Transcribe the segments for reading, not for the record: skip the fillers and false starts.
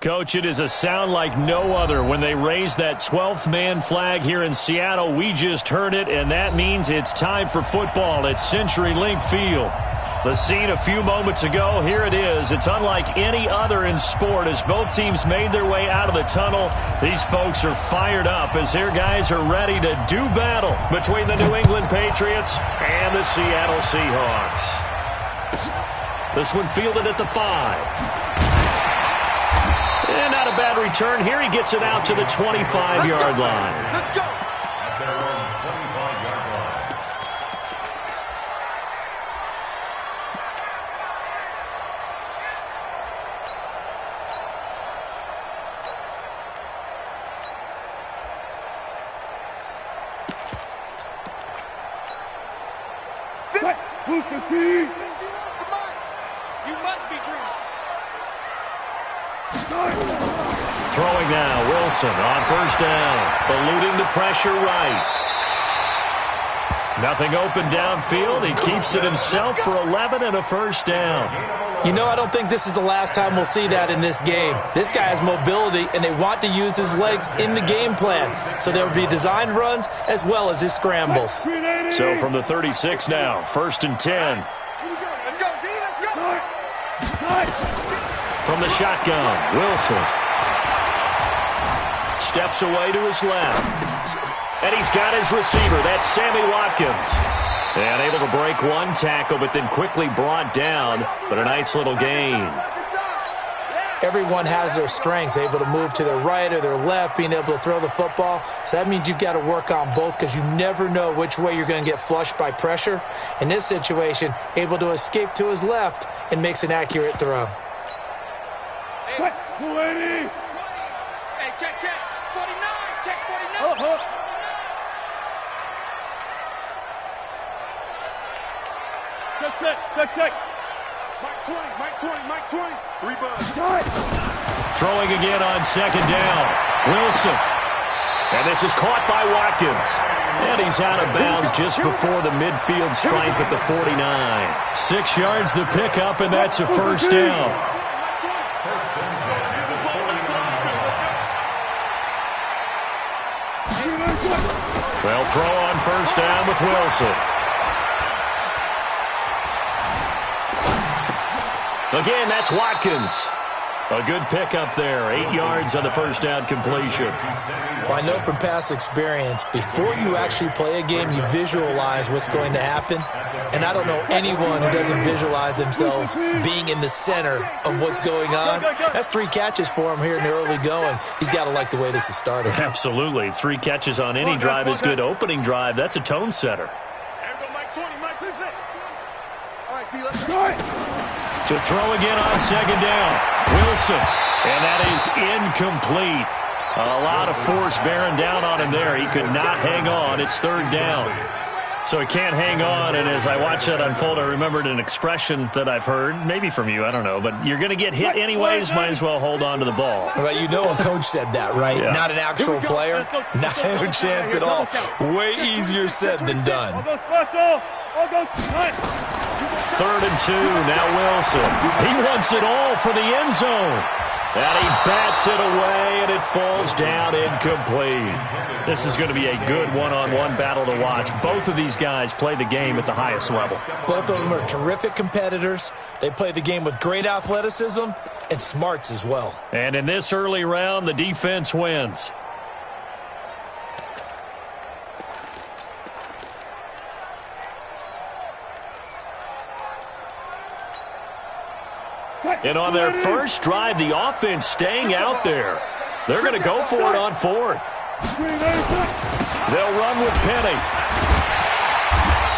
Coach, it is a sound like no other when they raise that 12th man flag here in Seattle. We just heard it, and that means it's time for football at CenturyLink Field. The scene a few moments ago, here it is. It's unlike any other in sport as both teams made their way out of the tunnel. These folks are fired up as their guys are ready to do battle between the New England Patriots and the Seattle Seahawks. This one fielded at the 5. And not a bad return here. He gets it out to the 25-yard line. Let's go. You must be dreaming. Throwing now, Wilson on first down. Eluding the pressure right. Nothing open downfield. He keeps it himself for 11 and a first down. You know, I don't think this is the last time we'll see that in this game. This guy has mobility, and they want to use his legs in the game plan. So there will be designed runs as well as his scrambles. So from the 36 now, first and 10. Let's go, D, let's go. From the shotgun, Wilson steps away to his left. And he's got his receiver. That's Sammy Watkins. And able to break one tackle, but then quickly brought down. But a nice little gain. Everyone has their strengths, able to move to their right or their left, being able to throw the football. So that means you've got to work on both because you never know which way you're going to get flushed by pressure. In this situation, able to escape to his left and makes an accurate throw. Hey, check. 49, check 49. Check. Mike 20. 3 bucks. Throwing again on second down. Wilson. And this is caught by Watkins. And he's out of bounds just before the midfield stripe at the 49. 6 yards the pickup, and that's a first down. Well, throw on first down with Wilson. Again, that's Watkins. A good pickup there. 8 yards on the first down completion. Well, I know from past experience, before you actually play a game, you visualize what's going to happen. And I don't know anyone who doesn't visualize themselves being in the center of what's going on. That's 3 catches for him here in the early going. He's got to like the way this is started. Absolutely. 3 catches on any drive is good. Opening drive, that's a tone setter. Mike 20. All right, T, let's go. To throw again on second down. Wilson. And that is incomplete. A lot of force bearing down on him there. He could not hang on. It's third down. So he can't hang on, and as I watched that unfold, I remembered an expression that I've heard, maybe from you, I don't know, but you're going to get hit anyways, might as well hold on to the ball. Well, you know a coach said that, right? Yeah. Not an actual player. Not a chance at all. Way easier said than done. Third and 2, now Wilson. He wants it all for the end zone. And he bats it away, and it falls down incomplete. This is going to be a good one-on-one battle to watch. Both of these guys play the game at the highest level. Both of them are terrific competitors. They play the game with great athleticism and smarts as well. And in this early round, the defense wins. And on their first drive, the offense staying out there. They're going to go for it on fourth. They'll run with Penny.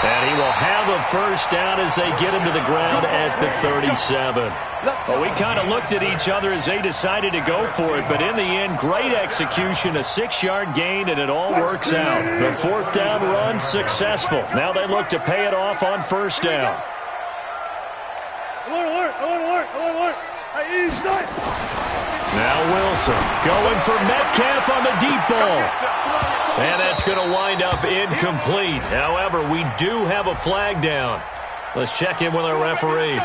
And he will have a first down as they get him to the ground at the 37. Well, we kind of looked at each other as they decided to go for it, but in the end, great execution, a 6-yard gain, and it all works out. The fourth down run successful. Now they look to pay it off on first down. Alert. Now Wilson going for Metcalf on the deep ball. And that's going to wind up incomplete. However, we do have a flag down. Let's check in with our referee.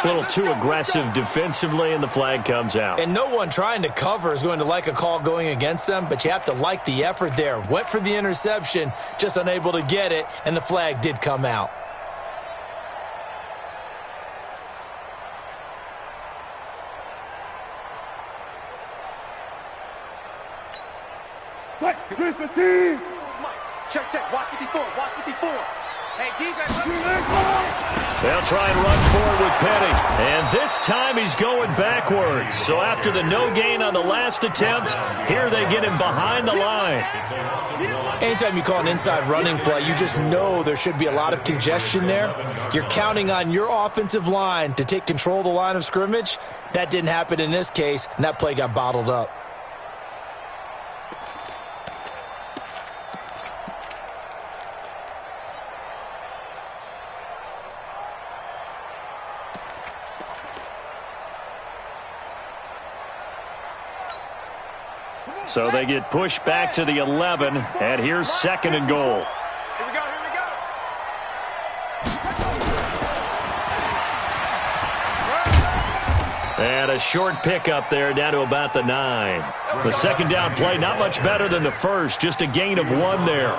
A little too aggressive defensively, and the flag comes out. And no one trying to cover is going to like a call going against them, but you have to like the effort there. Went for the interception, just unable to get it, and the flag did come out. Check. Watch 54. Hey, defense. They'll try and run forward with Petty. And this time he's going backwards. So after the no gain on the last attempt, here they get him behind the line. Anytime you call an inside running play, you just know there should be a lot of congestion there. You're counting on your offensive line to take control of the line of scrimmage. That didn't happen in this case, and that play got bottled up. So they get pushed back to the 11, and here's 2nd and goal. Here we go. And a short pickup there down to about the 9. The second down play, not much better than the first, just a gain of 1 there.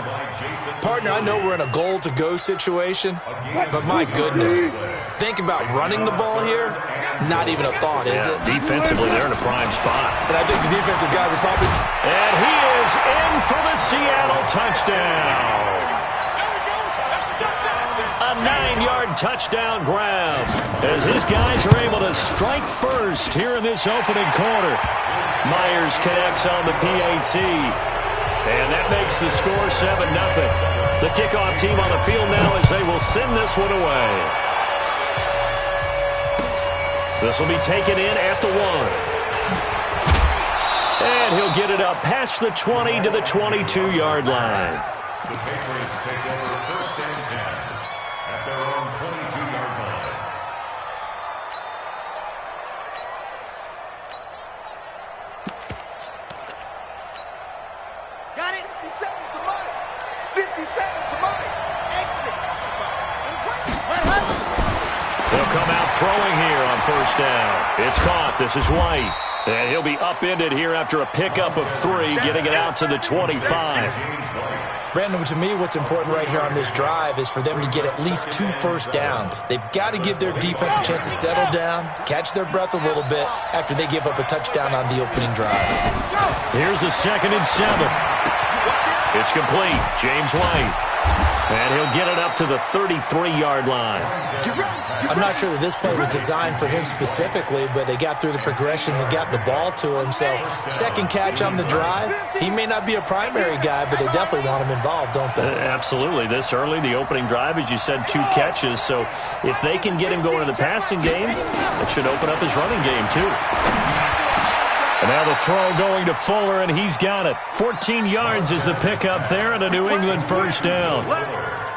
Partner, I know we're in a goal-to-go situation, but my goodness, think about running the ball here. Not even a thought, is it? Defensively, they're in a prime spot. And I think the defensive guys are probably... And he is in for the Seattle touchdown. A 9-yard touchdown grab as his guys are able to strike first here in this opening quarter. Myers connects on the PAT. And that makes the score 7-0. The kickoff team on the field now as they will send this one away. This will be taken in at the 1. And he'll get it up past the 20 to the 22-yard line. The Patriots take over 1st and 10 at their own 22-yard line. Got it. 57 to Mike. 57 to Mike. Exit. They'll come out throwing here on 1st down. It's caught. This is White. And he'll be upended here after a pickup of 3, getting it out to the 25. Brandon, to me, what's important right here on this drive is for them to get at least 2 first downs. They've got to give their defense a chance to settle down, catch their breath a little bit after they give up a touchdown on the opening drive. Here's a 2nd and 7. It's complete. James White. And he'll get it up to the 33-yard line. I'm not sure that this play was designed for him specifically, but they got through the progressions and got the ball to him. So, second catch on the drive. He may not be a primary guy, but they definitely want him involved, don't they? Absolutely. This early, the opening drive, as you said, 2 catches. So, if they can get him going in the passing game, it should open up his running game, too. And now the throw going to Fuller, and he's got it. 14 yards is the pickup there, and a New England 1st down.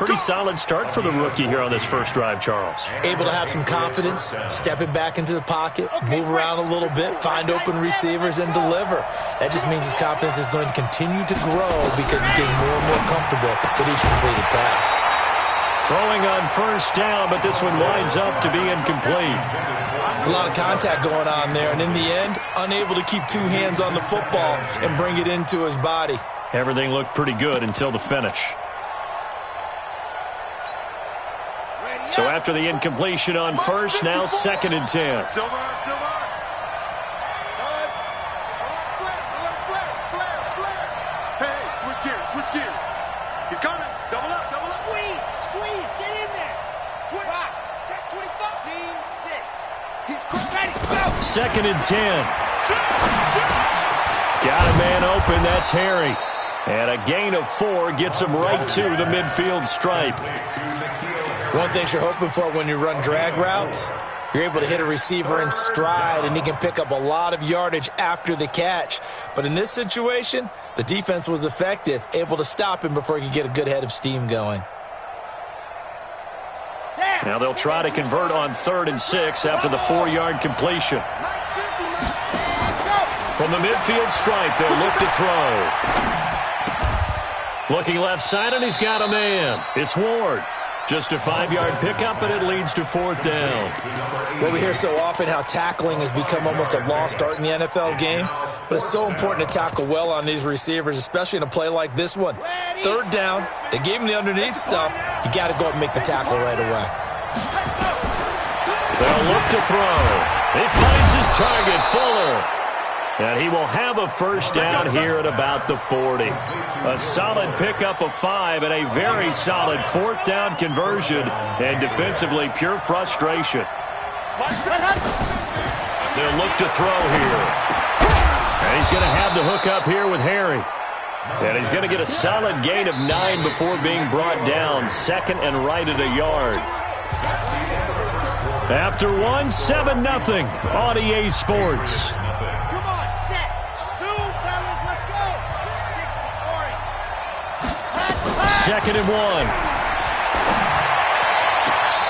Pretty solid start for the rookie here on this first drive, Charles. Able to have some confidence, stepping back into the pocket, move around a little bit, find open receivers, and deliver. That just means his confidence is going to continue to grow because he's getting more and more comfortable with each completed pass. Throwing on 1st down, but this one winds up to be incomplete. There's a lot of contact going on there, and in the end, unable to keep 2 hands on the football and bring it into his body. Everything looked pretty good until the finish. So after the incompletion on 1st, now 2nd and 10. Silver. Hey, switch gears. He's coming. Double up. Squeeze, get in there. 25, check 25. Seam 6. He's ready. Go. 2nd and 10. Got a man open. That's Harry. And a gain of 4 gets him right to the midfield stripe. One thing you're hoping for when you run drag routes, you're able to hit a receiver in stride, and he can pick up a lot of yardage after the catch. But in this situation, the defense was effective, able to stop him before he could get a good head of steam going. Now they'll try to convert on 3rd and 6 after the 4-yard completion. From the midfield stripe, they'll look to throw. Looking left side, and he's got a man. It's Ward. Just a 5-yard pickup, and it leads to 4th down. Well, we hear so often how tackling has become almost a lost art in the NFL game, but it's so important to tackle well on these receivers, especially in a play like this one. 3rd down, they gave him the underneath stuff. You got to go up and make the tackle right away. They'll look to throw. He finds his target, Fuller. And he will have a 1st down here at about the 40. A solid pickup of 5 and a very solid 4th down conversion. And defensively, pure frustration. They'll look to throw here. And he's going to have the hook up here with Harry. And he's going to get a solid gain of 9 before being brought down. 2nd and right at a yard. After 1, 7-0 on EA Sports. Second and 1.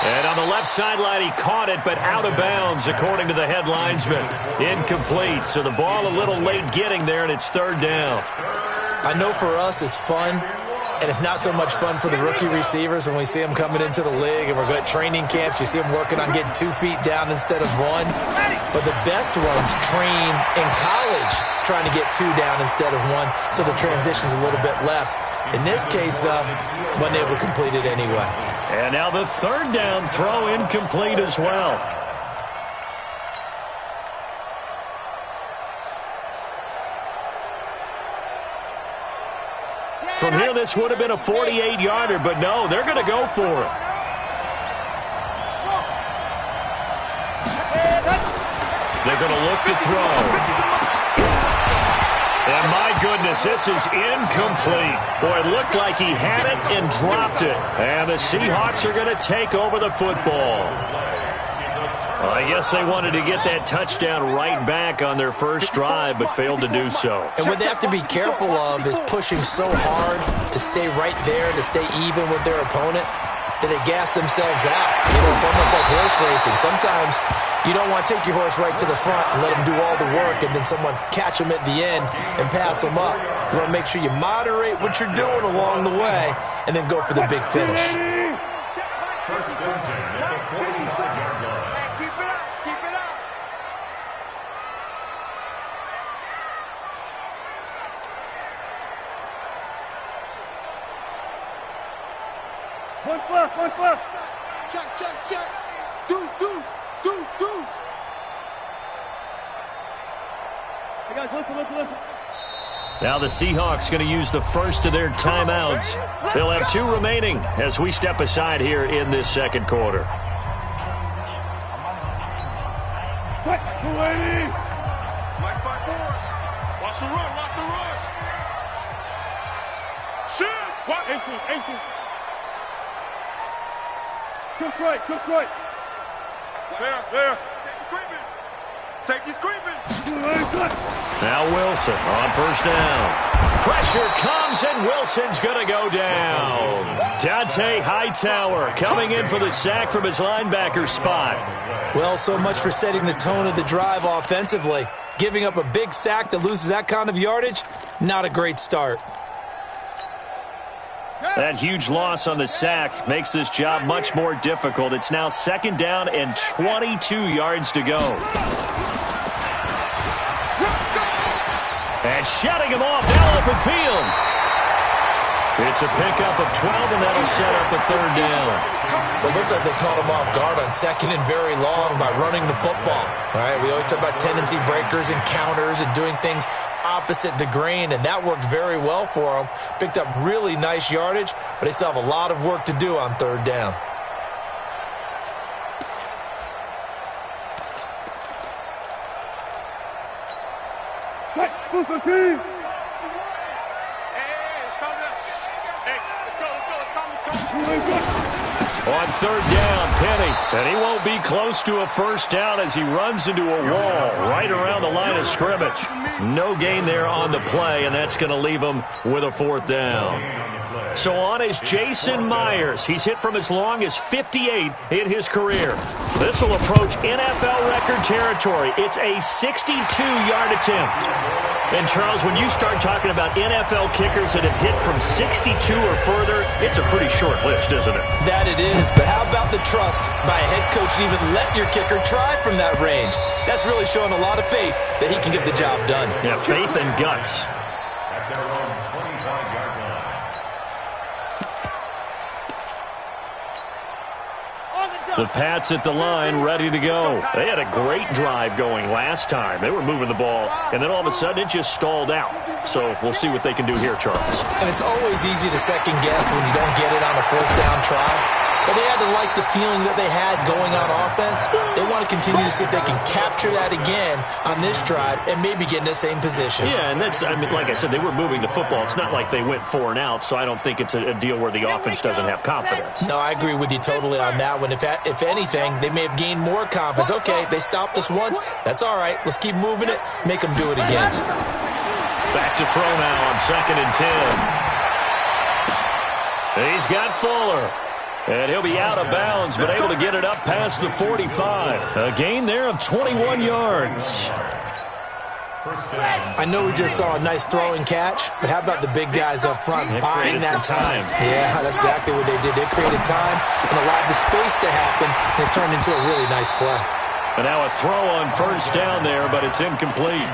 And on the left sideline, he caught it, but out of bounds, according to the head linesman. Incomplete, so the ball a little late getting there, and it's 3rd down. I know for us it's fun, and it's not so much fun for the rookie receivers when we see them coming into the league, and we're going to training camps. You see them working on getting 2 feet down instead of 1. But the best ones train in college trying to get 2 down instead of 1, so the transition's a little bit less. In this case, though, wasn't able to complete it anyway. And now the 3rd down throw incomplete as well. From here, this would have been a 48-yarder, but no, they're going to go for it. They're going to look to throw. And my goodness, this is incomplete. Boy, it looked like he had it and dropped it. And the Seahawks are going to take over the football. Well, I guess they wanted to get that touchdown right back on their first drive, but failed to do so. And what they have to be careful of is pushing so hard to stay right there, to stay even with their opponent, that they gas themselves out. You know, it's almost like horse racing. Sometimes you don't want to take your horse right to the front and let them do all the work, and then someone catch them at the end and pass them up. You want to make sure you moderate what you're doing along the way and then go for the big finish. First down at the 45-yard line. Keep it up. Keep it up. One foot. Check. Deuce. Hey, guys, listen. Now the Seahawks going to use the first of their timeouts. They'll have 2 remaining as we step aside here in this 2nd quarter. Quick, 280. Mike by 4. Watch the run. Shit. Watch. 18. Took right. There. Safety's creeping. Now Wilson on 1st down. Pressure comes, and Wilson's going to go down. Dante Hightower coming in for the sack from his linebacker spot. Well, so much for setting the tone of the drive offensively. Giving up a big sack that loses that kind of yardage, not a great start. That huge loss on the sack makes this job much more difficult. It's now 2nd down and 22 yards to go. And shutting him off down open field. It's a pickup of 12, and that'll set up a 3rd down. Well, it looks like they caught him off guard on 2nd and very long by running the football. All right, we always talk about tendency breakers and counters and doing things opposite the grain, and that worked very well for them. Picked up really nice yardage, but they still have a lot of work to do on 3rd down. Move the team. On 3rd down, Penny. And he won't be close to a 1st down as he runs into a wall right around the line of scrimmage. No gain there on the play, and that's going to leave him with a 4th down. So on is Jason Myers. He's hit from as long as 58 in his career. This will approach NFL record territory. It's a 62-yard attempt. And, Charles, when you start talking about NFL kickers that have hit from 62 or further, it's a pretty short list, isn't it? That it is, but how about the trust by a head coach to even let your kicker try from that range? That's really showing a lot of faith that he can get the job done. Yeah, faith and guts. At their own 25-yard line. The Pats at the line, ready to go. They had a great drive going last time. They were moving the ball, and then all of a sudden it just stalled out. So we'll see what they can do here, Charles. And it's always easy to second guess when you don't get it on a fourth down try. But they had to like the feeling that they had going on offense. They want to continue to see if they can capture that again on this drive and maybe get in the same position. Yeah, and that's, I mean, like I said, they were moving the football. It's not like they went 4 and out, so I don't think it's a deal where the offense doesn't have confidence. No, I agree with you totally on that one. If anything, they may have gained more confidence. Okay, they stopped us once. That's all right. Let's keep moving it. Make them do it again. Back to throw now on 2nd and 10. He's got Fuller. And he'll be out of bounds, but able to get it up past the 45. A gain there of 21 yards. I know we just saw a nice throwing catch, but how about the big guys up front buying that time? Yeah, that's exactly what they did. They created time and allowed the space to happen, and it turned into a really nice play. And now a throw on 1st down there, but it's incomplete.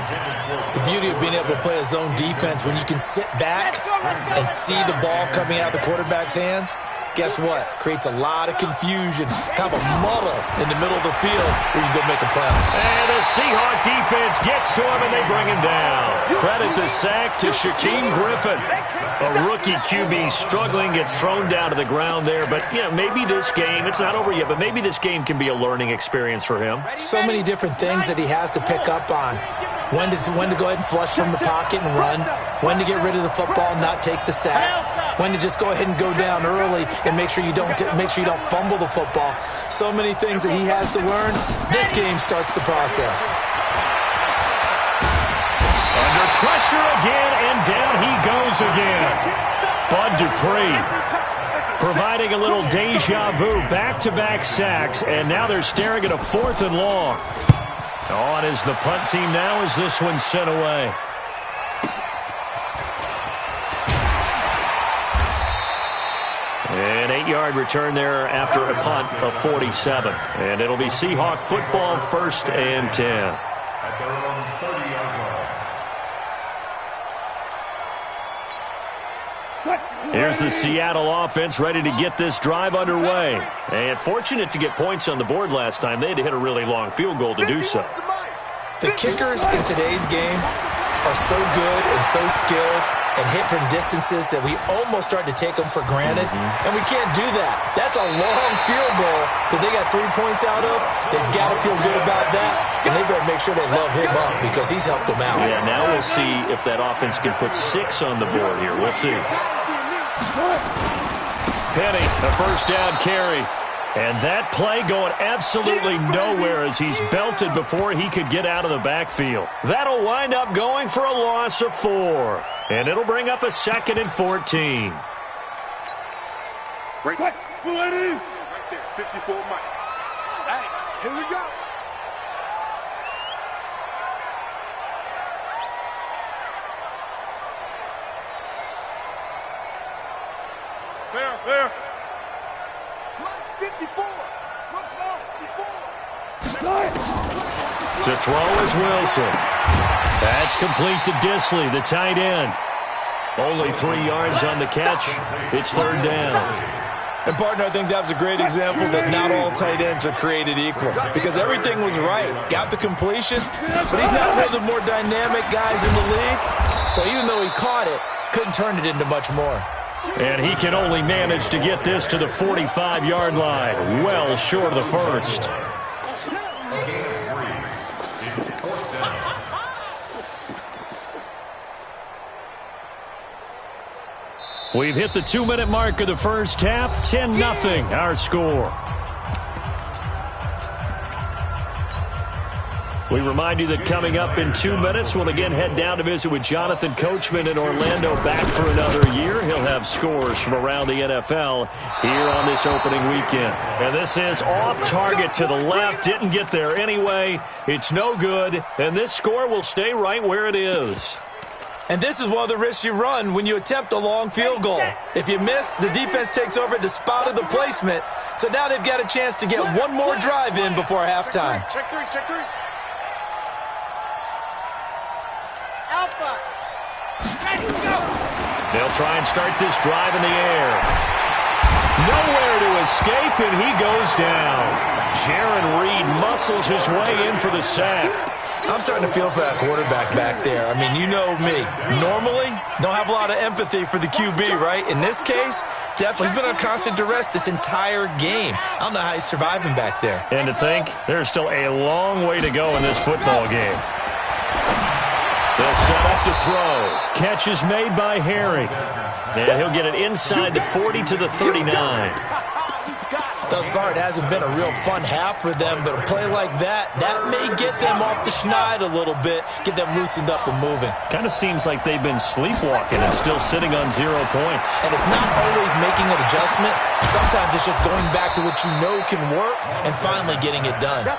The beauty of being able to play a zone defense when you can sit back and see the ball coming out of the quarterback's hands, guess what? Creates a lot of confusion, kind of a muddle in the middle of the field where you can go make a play. And the Seahawks defense gets to him, and they bring him down. Credit the sack to Shaquem Griffin. A rookie QB struggling, gets thrown down to the ground there. But, you know, maybe this game, it's not over yet, but maybe this game can be a learning experience for him. So many different things that he has to pick up on. When to go ahead and flush from the pocket and run. When to get rid of the football and not take the sack. When to just go ahead and go down early and make sure you don't fumble the football. So many things that he has to learn. This game starts the process. Under pressure again, and down he goes again. Bud Dupree providing a little deja vu. Back-to-back sacks, and now they're staring at a 4th and long. On is the punt team now as this one's sent away. An 8-yard return there after a punt of 47. And it'll be Seahawk football, 1st and 10. At their own 30-yard line. Here's the Seattle offense ready to get this drive underway. And fortunate to get points on the board last time. They had to hit a really long field goal to do so. The kickers in today's game are so good and so skilled and hit from distances that we almost start to take them for granted. And we can't do that. That's a long field goal that they got 3 points out of. They've got to feel good about that, and they better make sure they love him up because he's helped them out. Yeah, now we'll see if that offense can put 6 on the board here. We'll see. Penny, a 1st down carry. And that play going absolutely nowhere as he's belted before he could get out of the backfield. That'll wind up going for a loss of 4. And it'll bring up a 2nd and 14. Right there, 54 Mike. Hey, here we go. Fair. 54. To throw is Wilson. That's complete to Disley, the tight end. Only 3 yards on the catch. It's 3rd down. And, partner, I think that was a great example that not all tight ends are created equal because everything was right. Got the completion, but he's not one of the more dynamic guys in the league. So even though he caught it, couldn't turn it into much more. And he can only manage to get this to the 45-yard line. Well short of the 1st. It's 4th down. We've hit the 2-minute mark of the first half. 10-0 our score. We remind you that coming up in 2 minutes, we'll again head down to visit with Jonathan Coachman in Orlando, back for another year. He'll have scores from around the NFL here on this opening weekend. And this is off target to the left. Didn't get there anyway. It's no good. And this score will stay right where it is. And this is one of the risks you run when you attempt a long field goal. If you miss, the defense takes over at the spot of the placement. So now they've got a chance to get one more drive in before halftime. Check three, check three. Alpha. Ready, go. They'll try and start this drive in the air. Nowhere to escape, and he goes down. Jaron Reed muscles his way in for the sack. I'm starting to feel for that quarterback back there. I mean, you know me. Normally, don't have a lot of empathy for the QB, right? In this case, definitely. He's been on constant duress this entire game. I don't know how he's surviving back there. And to think, there's still a long way to go in this football game. They'll set up to throw. Catch is made by Harry. And he'll get it inside the 40 to the 39. Thus far, it hasn't been a real fun half for them, but a play like that may get them off the schneid a little bit, get them loosened up and moving. Kind of seems like they've been sleepwalking and still sitting on 0 points. And it's not always making an adjustment. Sometimes it's just going back to what you know can work and finally getting it done.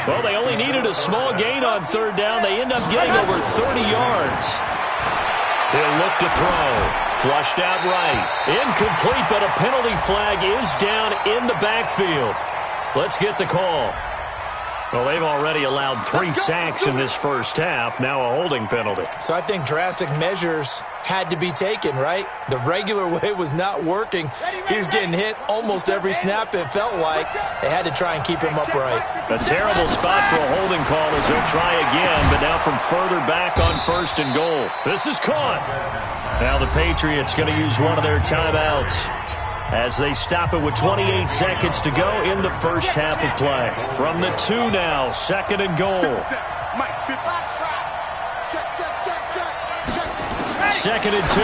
Well, they only needed a small gain on third down. They end up getting over 30 yards. He'll look to throw. Flushed out right. Incomplete, but a penalty flag is down in the backfield. Let's get the call. Well, they've already allowed 3 sacks in this first half. Now a holding penalty. So I think drastic measures had to be taken, right? The regular way was not working. He was getting hit almost every snap, it felt like. They had to try and keep him upright. A terrible spot for a holding call as they'll try again, but now from further back on 1st and goal. This is caught. Now the Patriots going to use one of their timeouts as they stop it with 28 seconds to go in the first half of play. From the 2 now, 2nd and goal. 2nd and 2.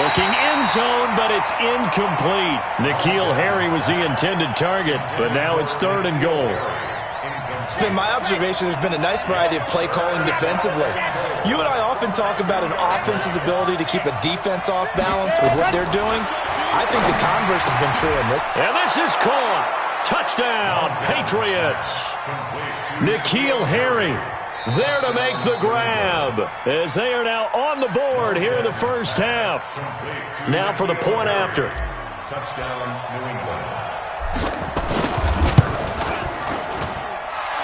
Looking end zone, but it's incomplete. N'Keal Harry was the intended target, but now it's 3rd and goal. It's been my observation there's been a nice variety of play calling defensively. You and I often talk about an offense's ability to keep a defense off balance with what they're doing. I think the converse has been true in this. And this is caught. Touchdown, Patriots. N'Keal Harry there to make the grab as they are now on the board here in the first half. Now for the point after. Touchdown, New England.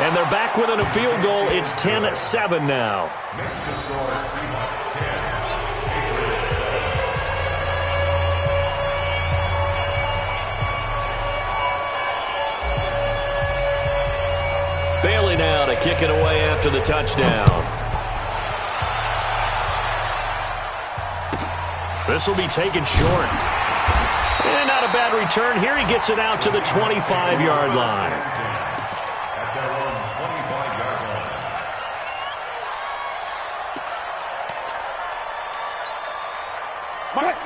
And they're back within a field goal. It's 10-7 now. Next to score, Seahawks 10, Patriots 7. Bailey now to kick it away after the touchdown. This will be taken short. And not a bad return here. He gets it out to the 25-yard line.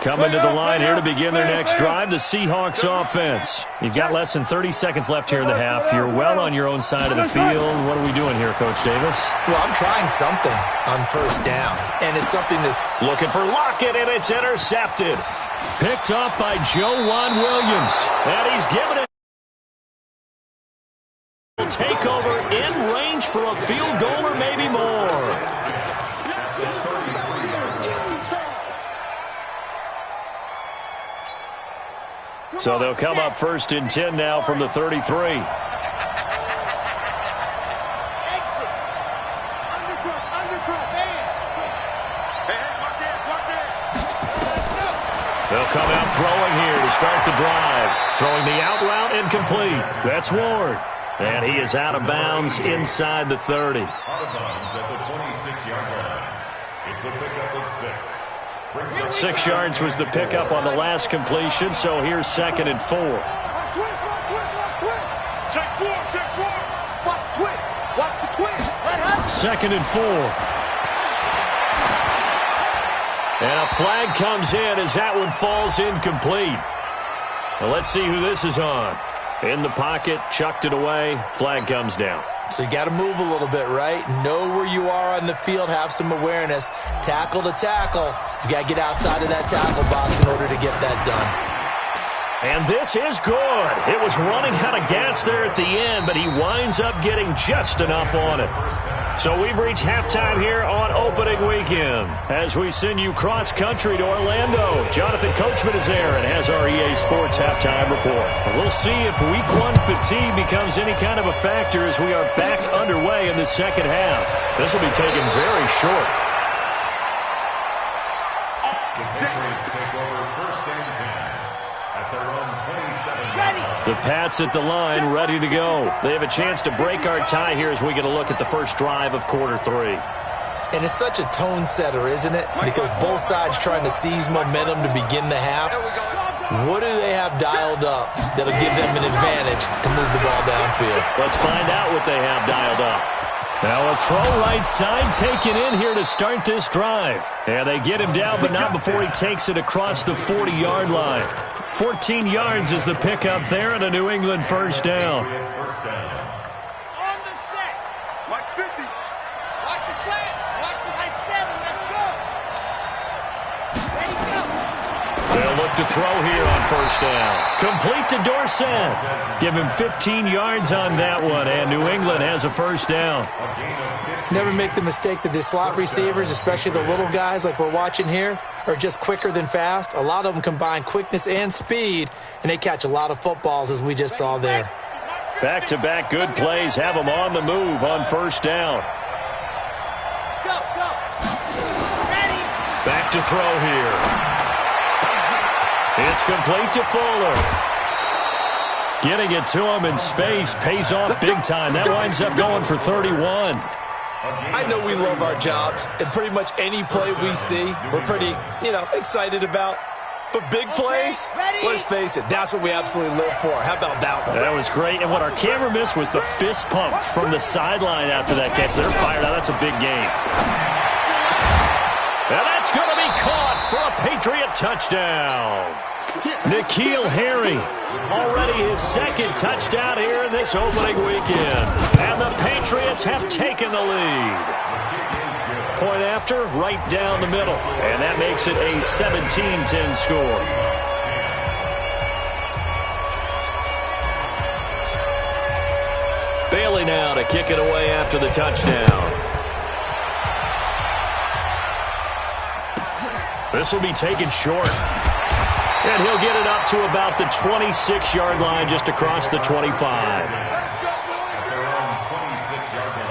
Coming to the line here to begin their next drive, the Seahawks offense. You've got less than 30 seconds left here in the half. You're well on your own side of the field. What are we doing here, Coach Davis? Well, I'm trying something on 1st down, and it's something that's... Looking for Lockett, and it's intercepted. Picked up by Joejuan Williams. And he's given it. Takeover in range for a field goal or maybe more. So they'll come up 1st and 10 now from the 33. Exit. Undercut, man. Hey, watch it. They'll come out throwing here to start the drive. Throwing the out route incomplete. That's Ward. And he is out of bounds inside the 30. Out of bounds at the 26-yard line. It's a pickup of 6. 6 yards was the pickup on the last completion, so here's 2nd and 4. Watch twist. Check 4. Watch twist. Watch the twist. Let happen. 2nd and 4. And a flag comes in as that one falls incomplete. Well, let's see who this is on. In the pocket, chucked it away, flag comes down. So you got to move a little bit, right? Know where you are on the field, have some awareness. Tackle to tackle. You got to get outside of that tackle box in order to get that done. And this is good. It was running out of gas there at the end, but he winds up getting just enough on it. So we've reached halftime here on opening weekend as we send you cross-country to Orlando. Jonathan Coachman is there and has our EA Sports halftime report. We'll see if Week 1 fatigue becomes any kind of a factor as we are back underway in the second half. This will be taken very short. The Patriots take over first and 10 at their own 27. The Pats at the line, ready to go. They have a chance to break our tie here as we get a look at the first drive of quarter 3. And it's such a tone setter, isn't it? Because both sides trying to seize momentum to begin the half. What do they have dialed up that'll give them an advantage to move the ball downfield? Let's find out what they have dialed up. Now a throw right side taken in here to start this drive. And they get him down, but not before he takes it across the 40-yard line. 14 yards is the pickup there and a New England first down. On the set. Watch 50. Watch the slant. Watch the high 7. Let's go. Ready, go. They'll look to throw here on first down. Complete to Dorsett. Give him 15 yards on that one, and New England has a first down. Never make the mistake that the slot receivers, especially the little guys like we're watching here, are just quicker than fast. A lot of them combine quickness and speed, and they catch a lot of footballs, as we just saw there. Back-to-back good plays have them on the move on first down. Go, go. Ready. Back to throw here. It's complete to Fuller. Getting it to him in space pays off big time. That winds up going for 31. I know we love our jobs, and pretty much any play we see, we're pretty, excited about. But big plays, let's face it, that's what we absolutely live for. How about that one? That was great, and what our camera missed was the fist pump from the sideline after that catch. They're fired out. That's a big game. And that's going to be caught for a Patriot touchdown. N'Keal Harry, already his second touchdown here in this opening weekend. And the Patriots have taken the lead. Point after, right down the middle. And that makes it a 17-10 score. Bailey now to kick it away after the touchdown. This will be taken short. And he'll get it up to about the 26-yard line, just across the 25. At their own 26-yard line.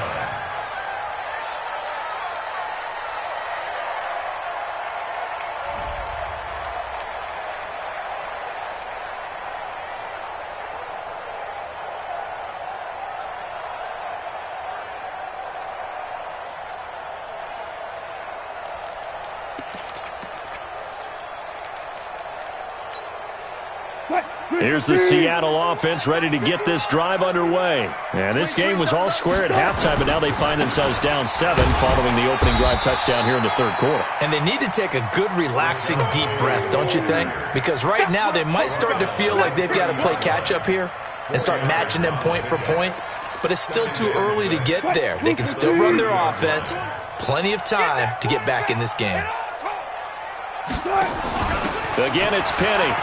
Here's the Seattle offense ready to get this drive underway. And this game was all square at halftime, but now they find themselves down 7 following the opening drive touchdown here in the third quarter. And they need to take a good, relaxing, deep breath, don't you think? Because right now they might start to feel like they've got to play catch-up here and start matching them point for point. But it's still too early to get there. They can still run their offense. Plenty of time to get back in this game. Again, it's Penny.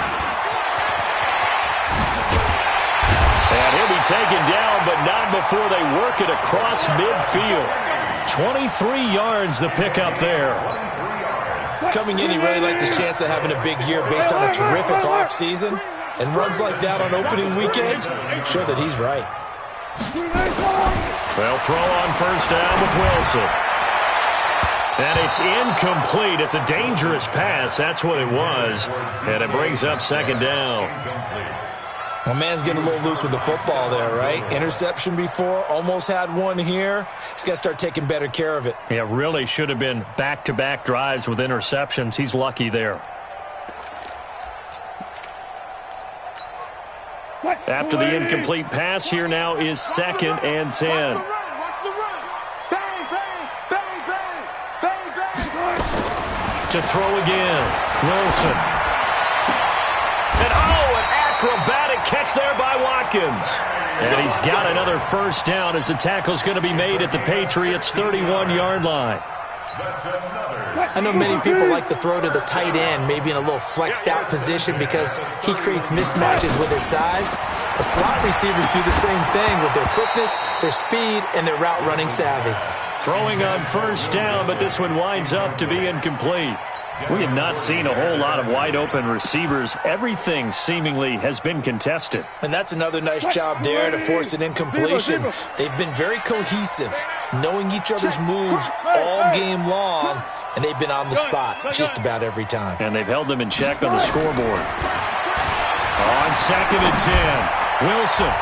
And he'll be taken down, but not before they work it across midfield. 23 yards the pickup there. Coming in, he really liked his chance of having a big year based on a terrific offseason. And runs like that on opening weekend, show that he's right. They'll throw on first down with Wilson. And it's incomplete. It's a dangerous pass. That's what it was. And it brings up second down. Well, man's getting a little loose with the football there, right? Interception before, almost had one here. He's got to start taking better care of it. Yeah, really should have been back-to-back drives with interceptions. He's lucky there. After the incomplete pass, here now is 2nd and 10. Watch the run. Bang, bang, bang, bang, bang, bang. To throw again, Wilson. And an acrobatic catch there by Watkins. And he's got another first down as the tackle's going to be made at the Patriots' 31-yard line. I know many people like to throw to the tight end, maybe in a little flexed out position because he creates mismatches with his size. The slot receivers do the same thing with their quickness, their speed, and their route running savvy. Throwing on first down, but this one winds up to be incomplete. We have not seen a whole lot of wide-open receivers. Everything seemingly has been contested. And that's another nice job there to force an incompletion. They've been very cohesive, knowing each other's moves all game long, and they've been on the spot just about every time. And they've held them in check on the scoreboard. On 2nd and 10, Wilson.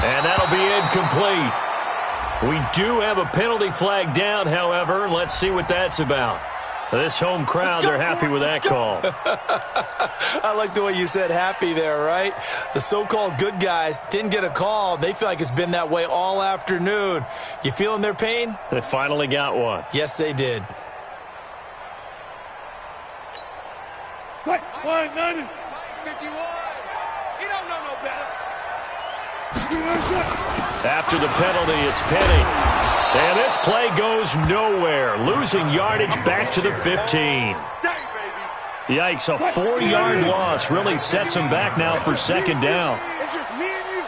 And that'll be incomplete. We do have a penalty flag down, however. Let's see what that's about. This home crowd, they're happy with that call. I like the way you said happy there, right? The so-called good guys didn't get a call. They feel like it's been that way all afternoon. You feeling their pain? They finally got one. Yes, they did. Fine, Madden. 51. He don't know no better. After the penalty, it's Penny. And this play goes nowhere. Losing yardage back to the 15. Yikes, a 4-yard loss really sets him back now for 2nd down. It's just me and you.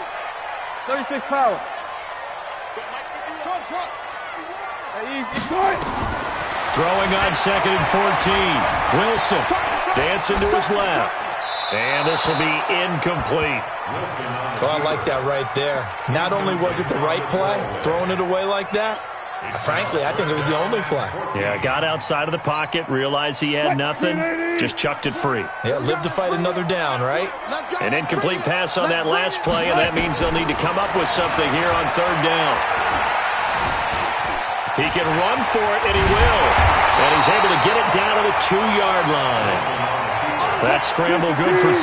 36 power. Throwing on 2nd and 14. Wilson dancing to his left. And this will be incomplete. Oh, I like that right there. Not only was it the right play, throwing it away like that, frankly, I think it was the only play. Yeah, got outside of the pocket, realized he had nothing, just chucked it free. Yeah, live to fight another down, right? An incomplete pass on that last play, and that means they'll need to come up with something here on 3rd down. He can run for it, and he will. And he's able to get it down to the 2-yard line. That scramble good for 13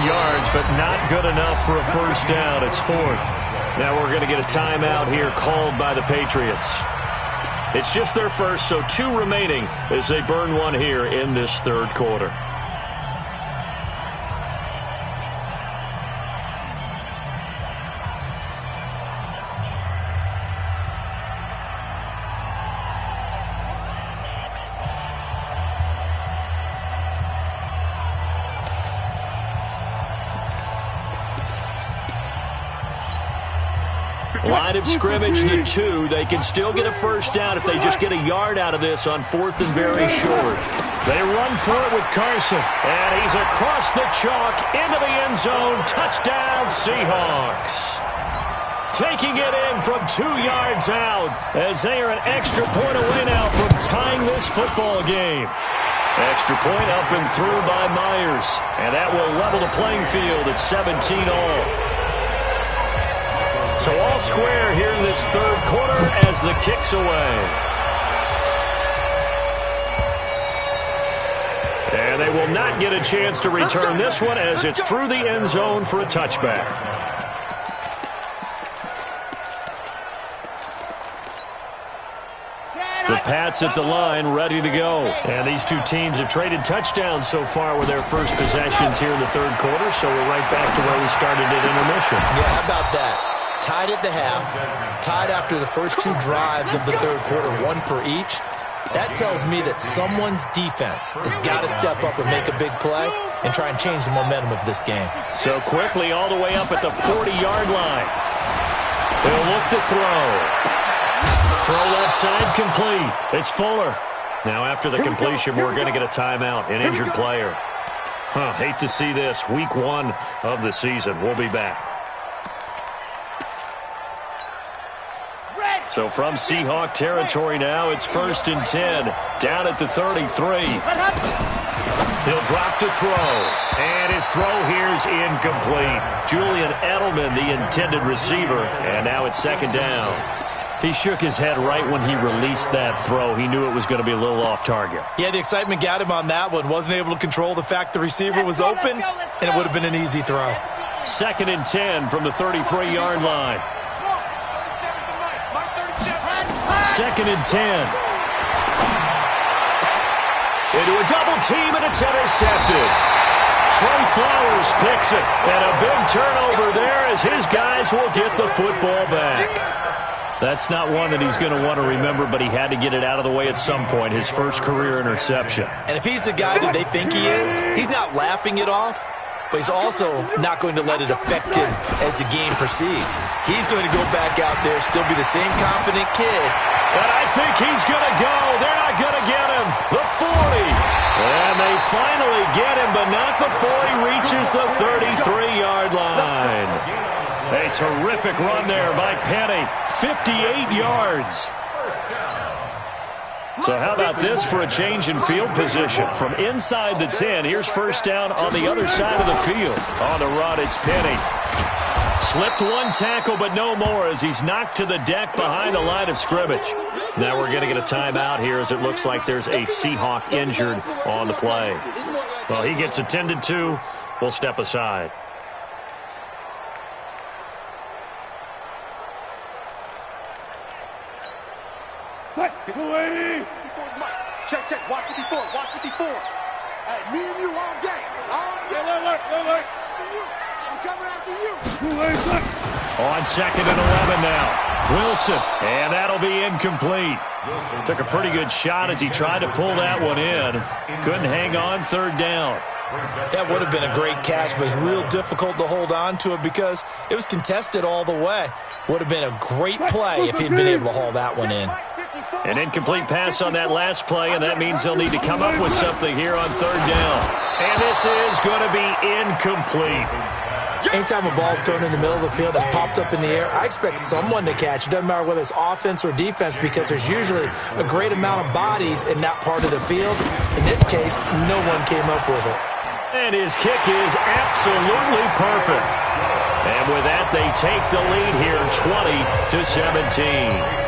yards, but not good enough for a first down. It's 4th. Now we're going to get a timeout here called by the Patriots. It's just their first, so 2 remaining as they burn one here in this 3rd quarter. Line of scrimmage, the 2. They can still get a first down if they just get a yard out of this on 4th and very short. They run for it with Carson, and he's across the chalk into the end zone. Touchdown, Seahawks. Taking it in from 2 yards out as they are an extra point away now from tying this football game. Extra point up and through by Myers, and that will level the playing field at 17 all. So all square here in this 3rd quarter as the kick's away. And they will not get a chance to return this one as it's through the end zone for a touchback. The Pats at the line, ready to go. And these 2 teams have traded touchdowns so far with their first possessions here in the 3rd quarter, so we're right back to where we started at intermission. Yeah, how about that? Tied at the half, tied after the first 2 drives of the 3rd quarter, 1 for each. That tells me that someone's defense has got to step up and make a big play and try and change the momentum of this game. So quickly all the way up at the 40-yard line. They'll look to throw. Throw left side complete. It's Fuller. Now after the completion, we're going to get a timeout, an injured player. Hate to see this. Week 1 of the season. We'll be back. So from Seahawk territory now, it's 1st and 10, down at the 33. He'll drop to throw, and his throw here is incomplete. Julian Edelman, the intended receiver, and now it's 2nd down. He shook his head right when he released that throw. He knew it was going to be a little off target. Yeah, the excitement got him on that one. Wasn't able to control the fact the receiver was open, and it would have been an easy throw. 2nd and 10 from the 33-yard line. 2nd and 10. Into a double team, and it's intercepted. Trey Flowers picks it, and a big turnover there as his guys will get the football back. That's not one that he's going to want to remember, but he had to get it out of the way at some point, his first career interception. And if he's the guy that they think he is, he's not laughing it off, but he's also not going to let it affect him as the game proceeds. He's going to go back out there, still be the same confident kid, And I think he's going to go. They're not going to get him. The 40. And they finally get him, but not before he reaches the 33-yard line. A terrific run there by Penny. 58 yards. So how about this for a change in field position? From inside the 10, here's first down on the other side of the field. On the run, it's Penny. Slipped one tackle, but no more as he's knocked to the deck behind the line of scrimmage. Now we're going to get a timeout here as it looks like there's a Seahawk injured on the play. Well, he gets attended to. We'll step aside. Check. Watch 54. Hey, me and you all day. Look. I'm coming after you. On 2nd and 11 now. Wilson, and that'll be incomplete. Took a pretty good shot as he tried to pull that one in. Couldn't hang on 3rd down. That would have been a great catch, but it's real difficult to hold on to it because it was contested all the way. Would have been a great play if he'd been able to haul that one in. An incomplete pass on that last play, and that means they'll need to come up with something here on 3rd down. And this is going to be incomplete. Anytime a ball's thrown in the middle of the field that's popped up in the air, I expect someone to catch. It doesn't matter whether it's offense or defense because there's usually a great amount of bodies in that part of the field. In this case, no one came up with it. And his kick is absolutely perfect. And with that, they take the lead here 20-17.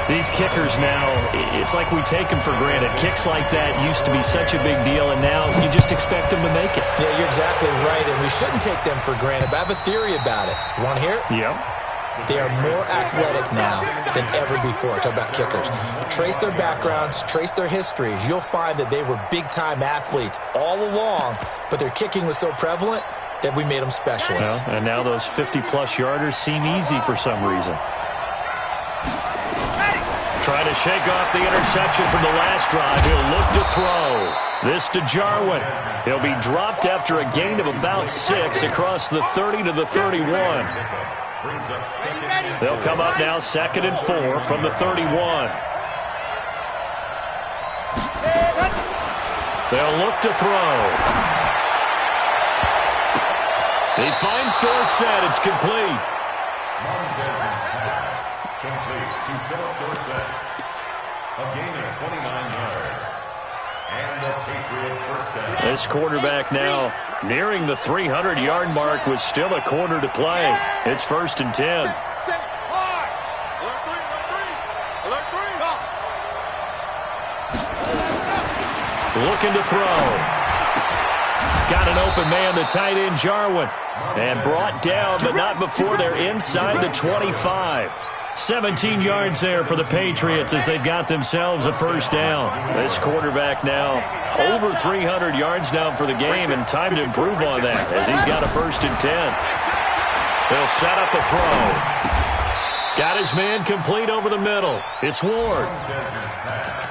These kickers now, it's like we take them for granted. Kicks like that used to be such a big deal, and now you just expect them to make it. Yeah, you're exactly right, and we shouldn't take them for granted. But I have a theory about it. You want to hear it? Yep. They are more athletic now than ever before. Talk about kickers. Trace their backgrounds, trace their histories. You'll find that they were big-time athletes all along, but their kicking was so prevalent that we made them specialists. Well, and now those 50-plus yarders seem easy for some reason. Trying to shake off the interception from the last drive. He'll look to throw. This to Jarwin. He'll be dropped after a gain of about 6 across the 30 to the 31. They'll come up now 2nd and 4 from the 31. They'll look to throw. He finds Dorsett. It's complete. Complete to Philip Dorsett. A gain of 29 yards. And the Patriot first down. This quarterback now nearing the 300-yard mark with still a quarter to play. It's 1st and 10. Alert three. Looking to throw. Got an open man, the tight end Jarwin. And brought down, but not before they're inside the 25. 17 yards there for the Patriots as they've got themselves a first down. This quarterback now over 300 yards now for the game, and time to improve on that as he's got a 1st and 10. They'll set up a throw. Got his man complete over the middle. It's Ward.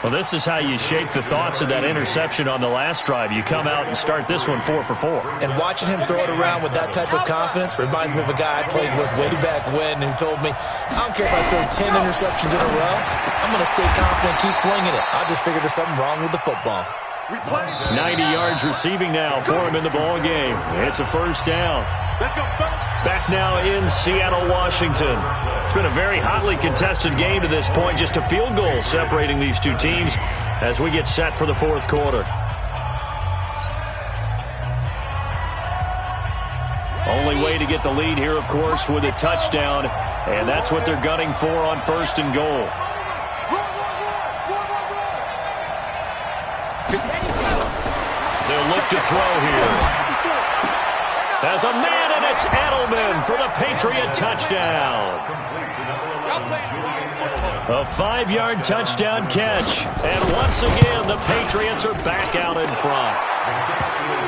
Well, this is how you shape the thoughts of that interception on the last drive. You come out and start this one 4 for 4. And watching him throw it around with that type of confidence reminds me of a guy I played with way back when who told me, I don't care if I throw 10 interceptions in a row. I'm going to stay confident, keep flinging it. I just figured there's something wrong with the football. 90 yards receiving now for him in the ball game. It's a first down. Back now in Seattle, Washington. It's been a very hotly contested game to this point. Just a field goal separating these two teams as we get set for the 4th quarter. Only way to get the lead here, of course, with a touchdown. And that's what they're gunning for on 1st and goal. They'll look to throw here. There's a man, and it's Edelman for the Patriot touchdown. A 5-yard touchdown catch. And once again, the Patriots are back out in front.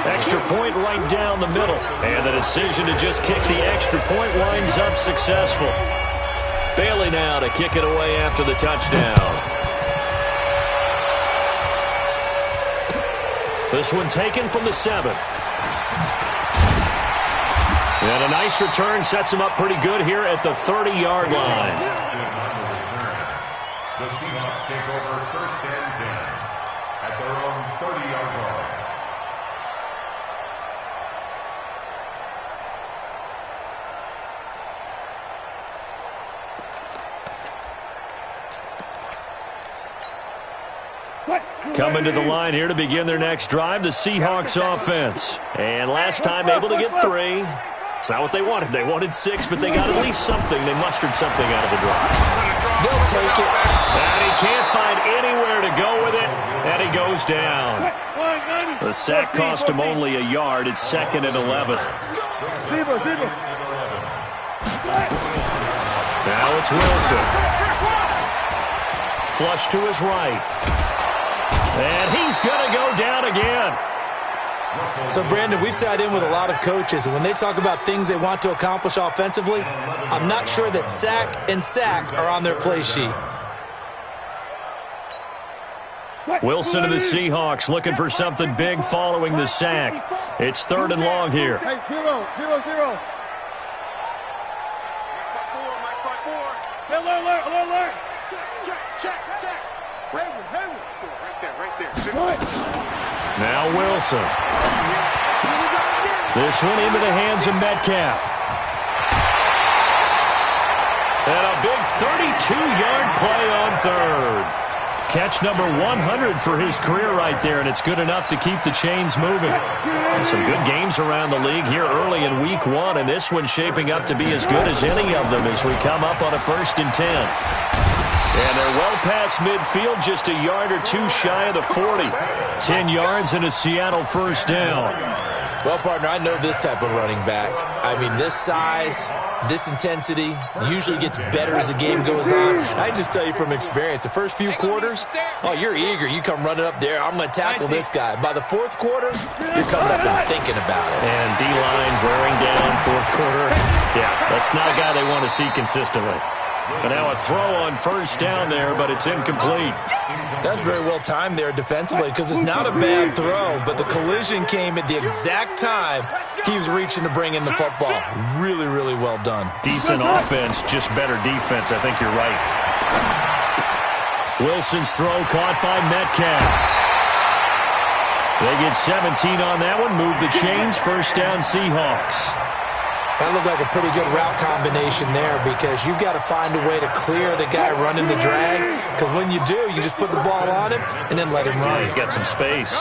Extra point right down the middle. And the decision to just kick the extra point winds up successful. Bailey now to kick it away after the touchdown. This one taken from the 7th. And a nice return sets him up pretty good here at the 30-yard line. The Seahawks take over 1st and 10 at their own 30-yard line. Coming to the line here to begin their next drive, the Seahawks offense. And last time able to get 3. It's not what they wanted. They wanted 6, but they got at least something. They mustered something out of the drive. They'll take it. And he can't find anywhere to go with it, and he goes down. The sack cost him only a yard. It's 2nd and 11. Now it's Wilson. Flush to his right. And he's going to go down again. So, Brandon, we've sat in with a lot of coaches, and when they talk about things they want to accomplish offensively, I'm not sure that sack and sack are on their play sheet. Wilson and the Seahawks looking for something big following the sack. It's 3rd and long here. Hey, 0-0-0. Alert. Check. Right there. Now Wilson. This one into the hands of Metcalf. And a big 32-yard play on 3rd. Catch number 100 for his career right there, and it's good enough to keep the chains moving. Some good games around the league here early in week 1, and this one's shaping up to be as good as any of them as we come up on a 1st and 10. And they're well past midfield, just a yard or 2 shy of the 40. 10 yards and a Seattle 1st down. Well, partner, I know this type of running back. I mean, this size, this intensity usually gets better as the game goes on. I just tell you from experience, the first few quarters, oh, you're eager. You come running up there, I'm going to tackle this guy. By the 4th quarter, you're coming up and thinking about it. And D-line wearing down 4th quarter. Yeah, that's not a guy they want to see consistently. And now a throw on 1st down there, but it's incomplete. That's very well timed there defensively because it's not a bad throw, but the collision came at the exact time he was reaching to bring in the football. Really, really well done. Decent offense, just better defense. I think you're right. Wilson's throw caught by Metcalf. They get 17 on that one. Move the chains. 1st down Seahawks. That looked like a pretty good route combination there because you've got to find a way to clear the guy running the drag because when you do, you just put the ball on him and then let him run. He's got some space.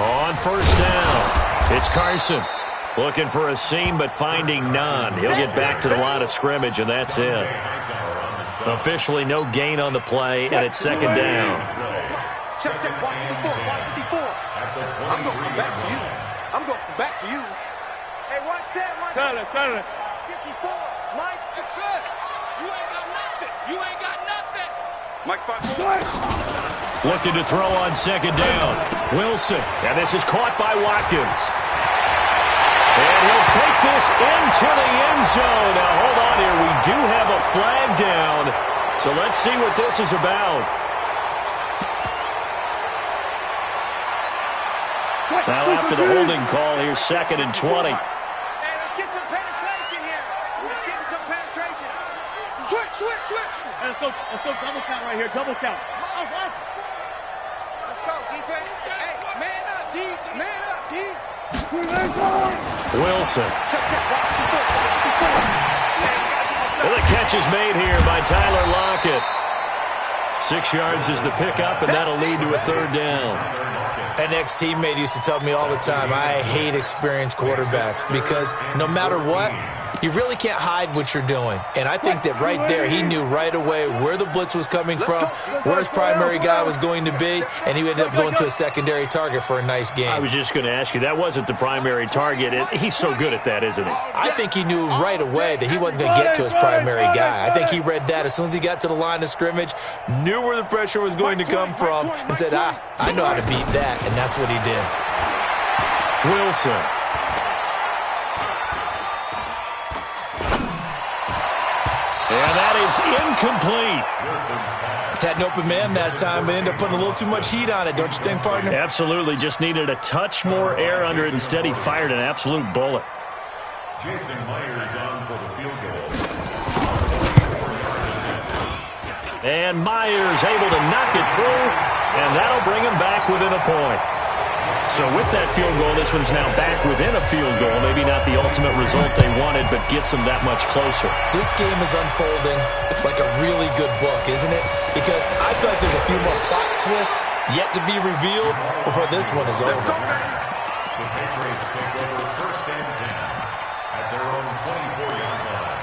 On 1st down, it's Carson. Looking for a seam but finding none. He'll get back to the line of scrimmage, and that's it. Officially no gain on the play, and it's 2nd down. Check. Watch 54. I'm going to come back to you. Hey, watch that. Cut it. 54. Mike, it's it. You ain't got nothing. Mike, 5-4. Looking to throw on 2nd down. Wilson. And this is caught by Watkins. And he'll take this into the end zone. Now, hold on here. We do have a flag down. So let's see what this is about. Now after the holding call, here's 2nd and 20. Hey, let's get some penetration here. Let's get some penetration. Switch. Let's go double count right here. Double count. Let's go, defense. Hey, man up, D. Wilson. Well, the catch is made here by Tyler Lockett. 6 yards is the pickup, and that'll lead to a 3rd down. An ex-teammate used to tell me all the time, I hate experienced quarterbacks because no matter what, you really can't hide what you're doing. And I think that right there, he knew right away where the blitz was coming from, where his primary guy was going to be, and he ended up going to a secondary target for a nice game. I was just going to ask you, that wasn't the primary target. He's so good at that, isn't he? I think he knew right away that he wasn't going to get to his primary guy. I think he read that as soon as he got to the line of scrimmage, knew where the pressure was going to come from, and said, I know how to beat that, and that's what he did. Wilson. And that is incomplete. Had an open man that time, but ended up putting a little too much heat on it, don't you think, partner? Absolutely. Just needed a touch more air under it. Instead, he fired an absolute bullet. Jason Myers on for the field goal. And Myers able to knock it through, and that'll bring him back within a point. So with that field goal, this one's now back within a field goal. Maybe not the ultimate result they wanted, but gets them that much closer. This game is unfolding like a really good book, isn't it? Because I feel like there's a few more plot twists yet to be revealed before this one is over. The Patriots take over first and 10 at their own 24-yard line.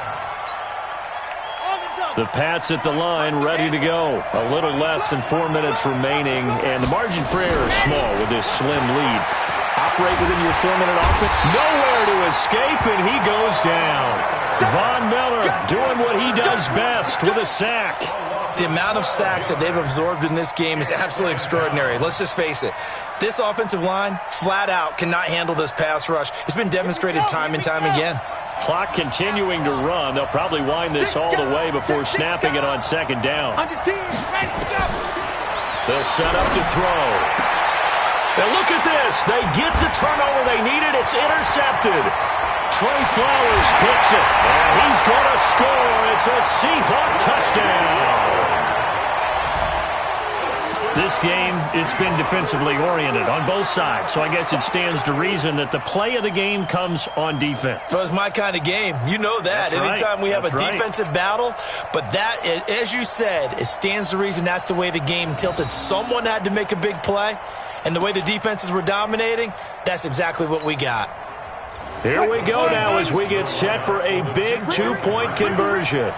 The Pats at the line, ready to go. A little less than 4 minutes remaining, and the margin for error is small with this slim lead. Operate within your 4-minute offense. Nowhere to escape, and he goes down. Von Miller doing what he does best with a sack. The amount of sacks that they've absorbed in this game is absolutely extraordinary. Let's just face it. This offensive line, flat out, cannot handle this pass rush. It's been demonstrated time and time again. Clock continuing to run. They'll probably wind this all the way before snapping it on second down. They'll set up to throw. And look at this. They get the turnover they needed. It's intercepted. Trey Flowers picks it. And he's going to score. It's a Seahawk touchdown. This game, it's been defensively oriented on both sides, so I guess it stands to reason that the play of the game comes on defense. So it's my kind of game. You know that. Anytime we have a defensive battle, but that, as you said, it stands to reason that's the way the game tilted. Someone had to make a big play, and the way the defenses were dominating, that's exactly what we got. Here we go now as we get set for a big two-point conversion.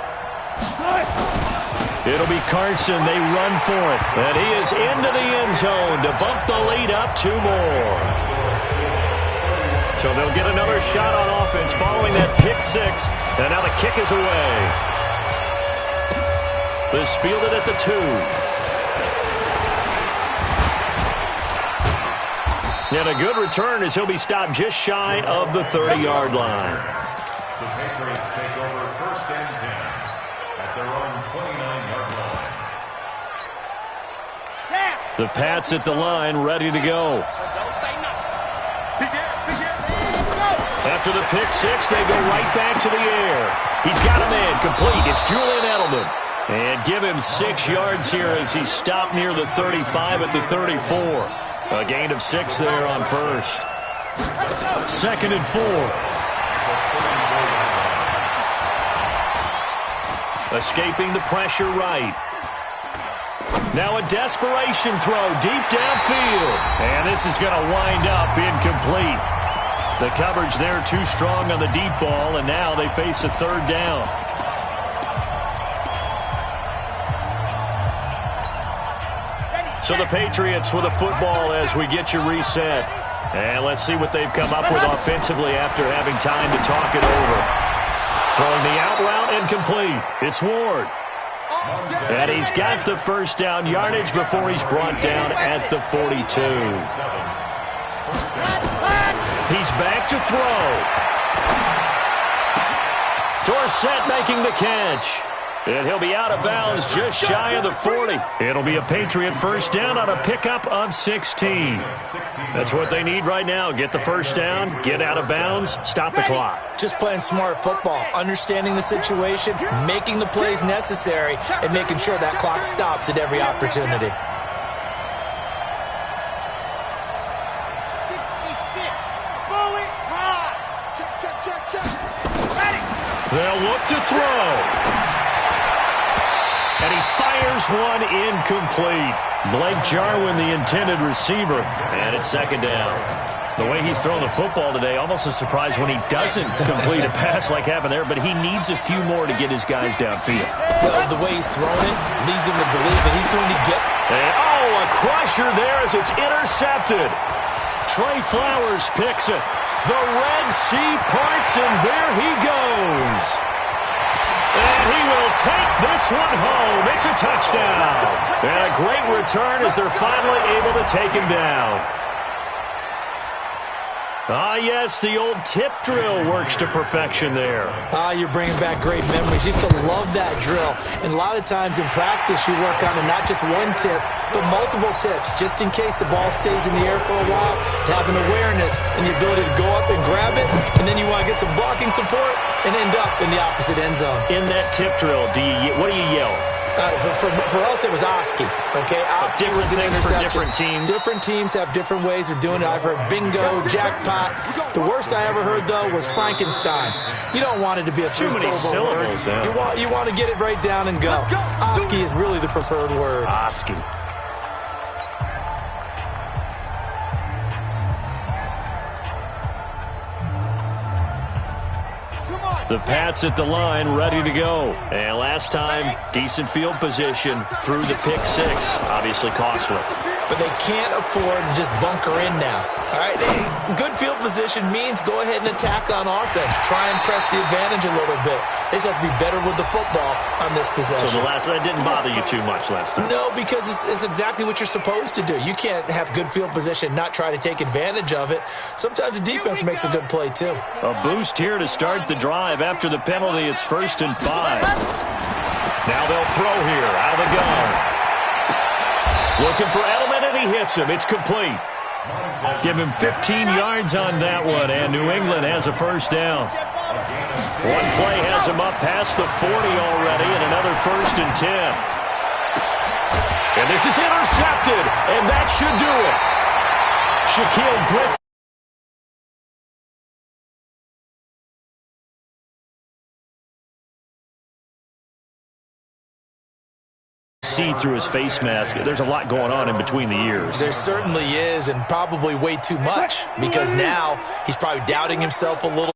It'll be Carson. They run for it. And he is into the end zone to bump the lead up 2 more. So they'll get another shot on offense following that pick six. And now the kick is away. This fielded at the 2. And a good return as he'll be stopped just shy of the 30-yard line. The Patriots take over first and 10 at their own 29-yard line. The Pats at the line, ready to go. After the pick six, they go right back to the air. He's got a man complete. It's Julian Edelman. And give him 6 yards here as he's stopped near the 35 at the 34. A gain of 6 there on first. 2nd and 4. Escaping the pressure right. Now a desperation throw deep downfield. And this is going to wind up incomplete. The coverage there too strong on the deep ball, and now they face a 3rd down. So the Patriots with a football as we get you reset. And let's see what they've come up with offensively after having time to talk it over. Throwing the out route incomplete. It's Ward. And he's got the first down yardage before he's brought down at the 42. He's back to throw. Dorsett making the catch. And he'll be out of bounds just shy of the 40. It'll be a Patriot first down on a pickup of 16. That's what they need right now. Get the first down, get out of bounds, stop the clock. Just playing smart football, understanding the situation, making the plays necessary, and making sure that clock stops at every opportunity. 66. Bully high. Check. Ready. They'll look to throw. And he fires one incomplete. Blake Jarwin, the intended receiver. And it's 2nd down. The way he's thrown the football today, almost a surprise when he doesn't complete a pass like happened there, but he needs a few more to get his guys downfield. Well, the way he's thrown it leads him to believe that he's going to get... And, a crusher there as it's intercepted. Trey Flowers picks it. The Red Sea parts, and there he goes. And he will take this one home. It's a touchdown. And a great return as they're finally able to take him down. Ah, yes, the old tip drill works to perfection there. Ah, you're bringing back great memories. Used to love that drill. And a lot of times in practice, you work on not just one tip, but multiple tips, just in case the ball stays in the air for a while, to have an awareness and the ability to go up and grab it, and then you want to get some blocking support and end up in the opposite end zone. In that tip drill, what do you yell? For us, it was Oski. Okay, Oski different was an things for interception. different teams. Different teams have different ways of doing it. I've heard bingo, jackpot. The worst I ever heard, though, was Frankenstein. You don't want it to be a three-syllable word. Yeah. You want to get it right down and go. Oski is really the preferred word. Oski. The Pats at the line, ready to go. And last time, decent field position through the pick six. Obviously costly. But they can't afford to just bunker in now. All right, good field position means go ahead and attack on offense. Try and press the advantage a little bit. They just have to be better with the football on this possession. So that didn't bother you too much last time? No, because it's exactly what you're supposed to do. You can't have good field position and not try to take advantage of it. Sometimes the defense makes a good play, too. A boost here to start the drive. After the penalty, it's 1st and 5. Now they'll throw here out of the gun. Looking for Edelman, and he hits him. It's complete. Give him 15 yards on that one, and New England has a first down. One play has him up past the 40 already, and another 1st and 10. And this is intercepted, and that should do it. Shaquille Griffin. See through his face mask. There's a lot going on in between the ears. There certainly is, and probably way too much, because now he's probably doubting himself a little.